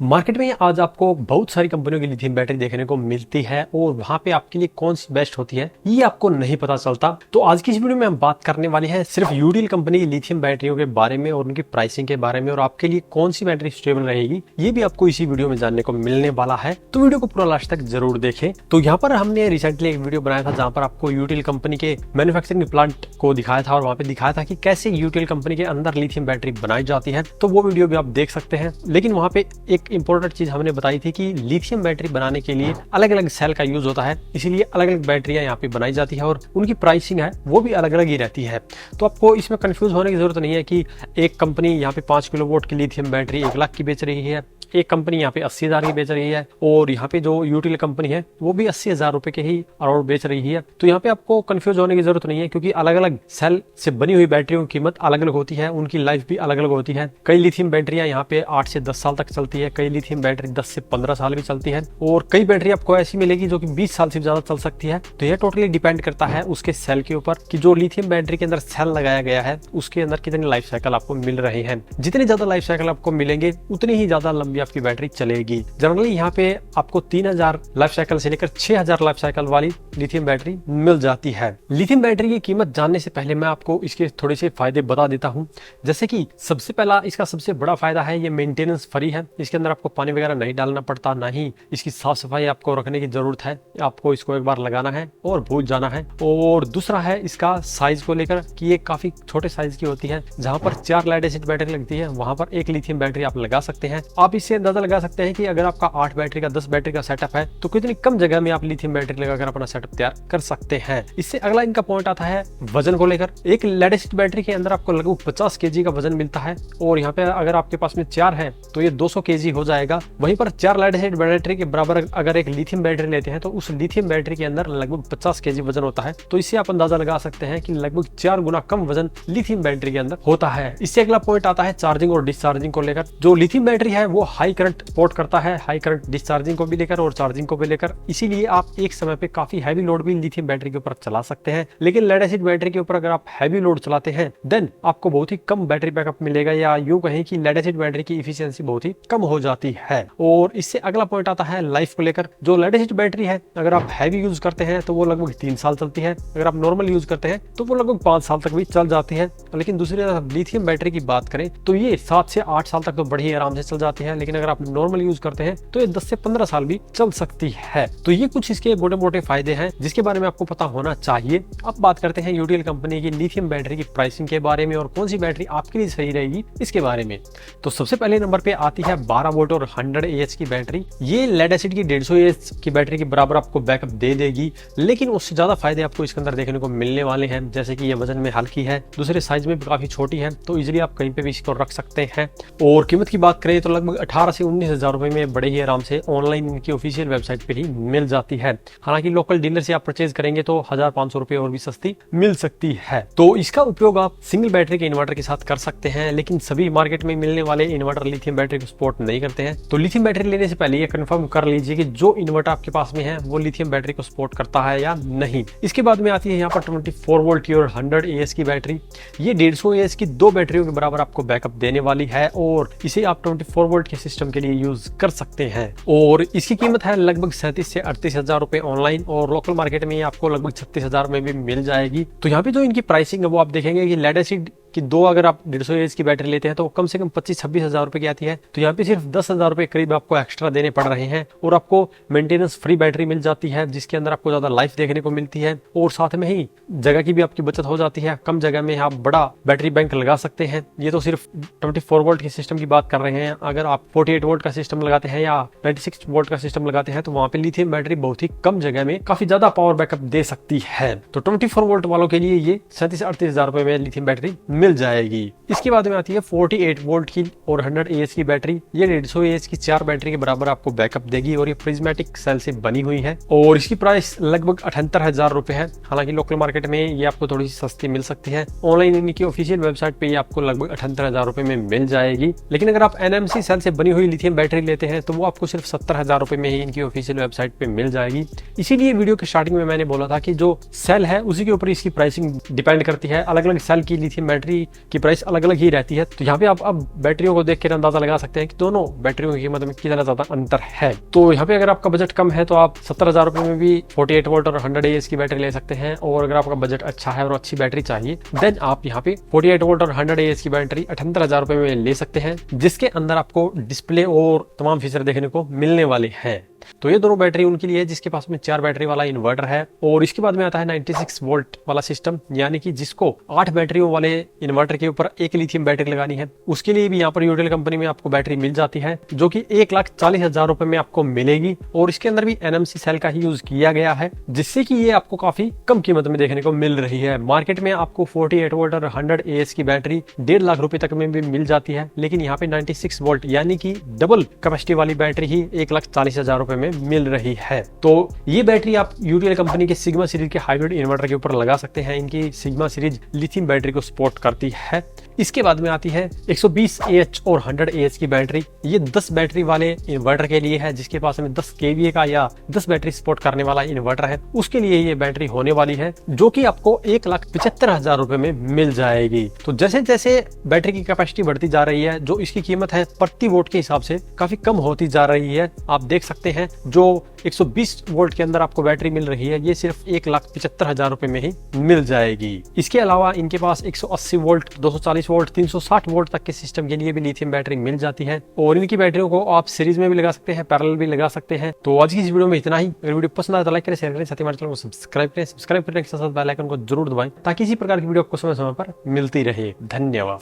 Market में आज आपको बहुत सारी कंपनियों की लिथियम बैटरी देखने को मिलती है और वहां पे आपके लिए कौन सी बेस्ट होती है ये आपको नहीं पता चलता। तो आज की इस वीडियो में हम बात करने वाले हैं सिर्फ यूटीएल कंपनी की लिथियम बैटरियों के बारे में और उनकी प्राइसिंग के बारे में और आपके लिए कौन सी बैटरी स्टेबल रहेगी ये भी आपको इसी वीडियो में जानने को मिलने वाला है। तो वीडियो को पूरा लास्ट तक जरूर देखें। तो यहाँ पर हमने रिसेंटली एक वीडियो बनाया था जहाँ पर आपको यूटीएल कंपनी के मैन्युफैक्चरिंग प्लांट को दिखाया था और वहाँ पे दिखाया था कि कैसे यूटीएल कंपनी के अंदर लिथियम बैटरी बनाई जाती है। तो वो वीडियो भी आप देख सकते हैं। लेकिन वहाँ पे एक इंपॉर्टेंट चीज हमने बताई थी कि लिथियम बैटरी बनाने के लिए अलग अलग सेल का यूज होता है, इसीलिए अलग अलग बैटरियां यहाँ पे बनाई जाती है और उनकी प्राइसिंग है वो भी अलग अलग ही रहती है। तो आपको इसमें कंफ्यूज होने की जरूरत नहीं है कि एक कंपनी यहाँ पे 5 किलोवाट की लिथियम बैटरी 1 लाख की बेच रही है, एक कंपनी यहाँ पे 80,000 की बेच रही है और यहाँ पे जो यूटीएल कंपनी है वो भी 80,000 रुपए के ही अराउंड बेच रही है। तो यहाँ पे आपको कंफ्यूज होने की जरूरत नहीं है क्योंकि अलग अलग सेल से बनी हुई बैटरियों की कीमत अलग अलग होती है, उनकी लाइफ भी अलग अलग होती है। कई लिथियम बैटरियां यहाँ पे 8 से 10 साल तक चलती है, कई लिथियम बैटरी 10 से 15 साल भी चलती है और कई बैटरी आपको ऐसी मिलेगी जो कि 20 साल से ज्यादा चल सकती है। तो यह टोटली डिपेंड करता है उसके सेल के ऊपर कि जो लिथियम बैटरी के अंदर सेल लगाया गया है उसके अंदर कितनी लाइफ साइकिल आपको मिल रहे हैं। जितनी ज्यादा लाइफ साइकिल आपको मिलेंगे उतनी ही ज्यादा लंबी आपकी बैटरी चलेगी। जनरली यहाँ पे आपको 3000 लाइफ साइकिल से लेकर 6000 लाइफ साइकिल वाली लिथियम बैटरी मिल जाती है। लिथियम बैटरी की कीमत जानने से पहले मैं आपको इसके थोड़े से फायदे बता देता हूँ। जैसे कि सबसे पहला इसका सबसे बड़ा फायदा है ये मेंटेनेंस फ्री है। इसके अंदर आपको पानी वगैरह नहीं डालना पड़ता, ना ही इसकी साफ सफाई आपको रखने की जरूरत है। आपको इसको एक बार लगाना है और भूल जाना है। और दूसरा है इसका साइज को लेकर कि ये काफी छोटे साइज की होती है। जहां पर 4 लेड एसिड बैटरी लगती है वहां पर एक लिथियम बैटरी आप लगा सकते हैं। आप इससे अंदाजा लगा सकते हैं कि अगर आपका 8 बैटरी का 10 बैटरी का सेटअप है तो कितनी कम जगह में आप लिथियम बैटरी लगाकर अपना सेटअप तैयार कर सकते हैं। इससे अगला इनका पॉइंट आता है वजन को लेकर। एक लेड एसिड बैटरी के अंदर आपको लगभग 50 केजी का वजन मिलता है और यहाँ पे अगर आपके पास में 4 है तो ये 200 केजी हो जाएगा। वहीं पर 4 लेड एसिड बैटरी के बराबर अगर एक लिथियम बैटरी लेते हैं तो उस लिथियम बैटरी के अंदर लगभग 50 केजी वजन होता है। तो इससे आप अंदाजा लगा सकते हैं कि लगभग 4 गुना कम वजन लिथियम बैटरी के अंदर होता है। इससे अगला पॉइंट आता है चार्जिंग और डिस्चार्जिंग को लेकर। जो लिथियम बैटरी है वो हाई करंट सपोर्ट करता है, हाई करंट डिस्चार्जिंग को भी लेकर और चार्जिंग को भी लेकर। इसीलिए आप एक समय पे काफी हैवी लोड भी लिथियम बैटरी के ऊपर चला सकते हैं। लेकिन लेड एसिड बैटरी के ऊपर अगर आप हैवी लोड चलाते हैं देन आपको बहुत ही कम बैटरी बैकअप मिलेगा, या यूं कहें कि लेड एसिड बैटरी की इफिशियंसी बहुत ही कम हो जाती है। और इससे अगला पॉइंट आता है लाइफ को लेकर। जो लेड एसिड बैटरी है अगर आप हैवी यूज करते हैं तो वो लगभग 3 साल चलती है, अगर आप नॉर्मल यूज करते हैं तो वो लगभग 5 साल तक भी चल जाती है। लेकिन दूसरी तरफ लिथियम बैटरी की बात करें तो ये 7 से 8 साल तक तो बड़ी आराम से चल जाती है, लेकिन अगर आप नॉर्मल यूज करते हैं तो ये 10 से 15 साल भी चल सकती है। तो ये कुछ इसके मोटे मोटे फायदे हैं जिसके बारे में आपको पता होना चाहिए। अब बात करते हैं यूटीएल कंपनी की लिथियम बैटरी की प्राइसिंग के बारे में और कौन सी बैटरी आपके लिए सही रहेगी इसके बारे में। तो सबसे पहले नंबर पे आती है 12 वोल्ट और 100 AH की बैटरी। ये लेड एसिड की 150 AH की बैटरी के बराबर आपको बैकअप दे देगी, लेकिन उससे ज्यादा फायदे आपको इसके अंदर देखने को मिलने वाले हैं। जैसे कि ये वजन में हल्की है, दूसरे साइज में भी काफी छोटी है, तो इजिली आप कहीं पे भी इसको रख सकते हैं। और कीमत की बात करें तो लगभग 18 से 19,000 रुपए में बड़े ही आराम से ऑनलाइन इनकी ऑफिशियल वेबसाइट पे ही मिल जाती है। हालांकि लोकल डीलर से आप परचेज करेंगे तो 1500 रुपए और भी सस्ती मिल सकती है। तो इसका उपयोग आप सिंगल बैटरी के इन्वर्टर के साथ कर सकते हैं, लेकिन सभी मार्केट में मिलने वाले इन्वर्टर लिथियम बैटरी को सपोर्ट नहीं करते हैं। तो लिथियम बैटरी लेने से पहले ये कंफर्म कर लीजिए कि जो इन्वर्टर आपके पास में है वो लिथियम बैटरी को सपोर्ट करता है या नहीं। इसके बाद में आती है यहाँ पर 24 वोल्ट की और 100 AH की बैटरी। ये 150 AH की 2 बैटरियों के बराबर आपको बैकअप देने वाली है और इसे आप 24 वोल्ट के सिस्टम के लिए यूज कर सकते हैं। और इसकी कीमत है लगभग 37 से 38,000 रुपए ऑनलाइन और लोकल मार्केट में आपको लगभग 36,000 में भी मिल जाएगी। तो यहाँ पे जो इनकी प्राइसिंग है वो आप देखेंगे कि लेड एसिड कि 2 अगर आप 150 AH की बैटरी लेते हैं तो कम से कम 25-26,000 रुपए की आती है। तो यहाँ पे सिर्फ 10,000 रुपए करीब आपको एक्स्ट्रा देने पड़ रहे हैं और आपको मेंटेनेंस फ्री बैटरी मिल जाती है जिसके अंदर आपको ज्यादा लाइफ देखने को मिलती है और साथ में ही जगह की भी आपकी बचत हो जाती है। कम जगह में आप बड़ा बैटरी बैंक लगा सकते हैं। ये तो सिर्फ 24 वोल्ट के सिस्टम की बात कर रहे हैं। अगर आप 48 वोल्ट का सिस्टम लगाते हैं या 96 वोल्ट का सिस्टम लगाते हैं तो वहां पे लिथियम बैटरी बहुत ही कम जगह में काफी ज्यादा पावर बैकअप दे सकती है। तो 24 वोल्ट वालों के लिए ये 37-38,000 रुपए में लिथियम बैटरी मिल जाएगी। इसके बाद में आती है 48 वोल्ट की और 100 AH की बैटरी। ये 150 AH की 4 बैटरी के बराबर आपको बैकअप देगी और ये प्रिज्मेटिक सेल से बनी हुई है और इसकी प्राइस लगभग 78,000 रुपए है। हालांकि लोकल मार्केट में ये आपको थोड़ी सी सस्ती मिल सकती है। ऑनलाइन इनकी ऑफिशियल वेबसाइट पे ये आपको लगभग 78,000 रुपए में मिल जाएगी। लेकिन अगर आप NMC सेल से बनी हुई लिथियम बैटरी लेते हैं तो वो आपको सिर्फ 70,000 रुपए में ही इनकी ऑफिशियल वेबसाइट पे मिल जाएगी। इसीलिए वीडियो के स्टार्टिंग में मैंने बोला था कि जो सेल है उसी के ऊपर इसकी प्राइसिंग डिपेंड करती है। अलग अलग सेल की लिथियम बैटरी बैटरी की प्राइस अलग अलग ही रहती है। तो यहाँ पे आप अब बैटरियों को देख कर अंदाजा लगा सकते हैं कि दोनों बैटरियों की कीमत में कितना ज्यादा अंतर है। तो यहाँ पे अगर आपका बजट कम है तो आप 70,000 रुपए में भी 48 वोल्ट और 100 AH की बैटरी ले सकते हैं। और अगर आपका बजट अच्छा है और अच्छी बैटरी चाहिए देन आप यहाँ पे 48 वोल्ट और 100 AH की बैटरी 78,000 रुपए में ले सकते हैं, जिसके अंदर आपको डिस्प्ले और तमाम फीचर देखने को मिलने वाले हैं। तो ये दोनों बैटरी उनके लिए है जिसके पास में 4 बैटरी वाला इन्वर्टर है। और इसके बाद में आता है 96 वोल्ट वाला सिस्टम, यानी कि जिसको 8 बैटरियों वाले इन्वर्टर के ऊपर एक लिथियम बैटरी लगानी है, उसके लिए भी यहाँ पर यूटेल कंपनी में आपको बैटरी मिल जाती है, जो कि 1,40,000 रुपए में आपको मिलेगी। और इसके अंदर भी NMC सेल का ही यूज किया गया है, जिससे कि ये आपको काफी कम कीमत में देखने को मिल रही है। मार्केट में आपको 48 वोल्ट और 100 AH की बैटरी 1.5 लाख रुपए तक में भी मिल जाती है, लेकिन यहाँ पे 96 वोल्ट यानी कि डबल कैपेसिटी वाली बैटरी ही 1,40,000 रुपए में मिल रही है। तो ये बैटरी आप यूटीएल कंपनी के सिग्मा सीरीज के हाइब्रिड इन्वर्टर के ऊपर लगा सकते हैं। इनकी सिग्मा सीरीज लिथियम बैटरी को सपोर्ट करती है। इसके बाद में आती है 120 AH और 100 AH की बैटरी। ये 10 बैटरी वाले इन्वर्टर के लिए है, जिसके पास में 10 kVA का या 10 बैटरी सपोर्ट करने वाला इन्वर्टर है, उसके लिए ये बैटरी होने वाली है, जो कि आपको 1,75,000 रुपए में मिल जाएगी। तो जैसे जैसे बैटरी की कैपेसिटी बढ़ती जा रही है, जो इसकी कीमत है प्रति वोट के हिसाब से काफी कम होती जा रही है। आप देख सकते हैं जो 120 वोल्ट के अंदर आपको बैटरी मिल रही है, ये सिर्फ 1,75,000 रुपए में ही मिल जाएगी। इसके अलावा इनके पास 180 वोल्ट, 240 वोल्ट, 360 वोल्ट तक के सिस्टम के लिए भी लिथियम बैटरी मिल जाती है। और इनकी बैटरियों को आप सीरीज में भी लगा सकते हैं, पैरेलल भी लगा सकते हैं। तो आज की इस वीडियो में इतना ही। अगर वीडियो पसंद आए तो लाइक करें, शेयर करें, साथ ही हमारे चैनल को सब्सक्राइब करें। सब्सक्राइब करने के साथ बेल आइकन को जरूर दबाएं, ताकि इसी प्रकार की वीडियो आपको समय समय पर मिलती रहे। धन्यवाद।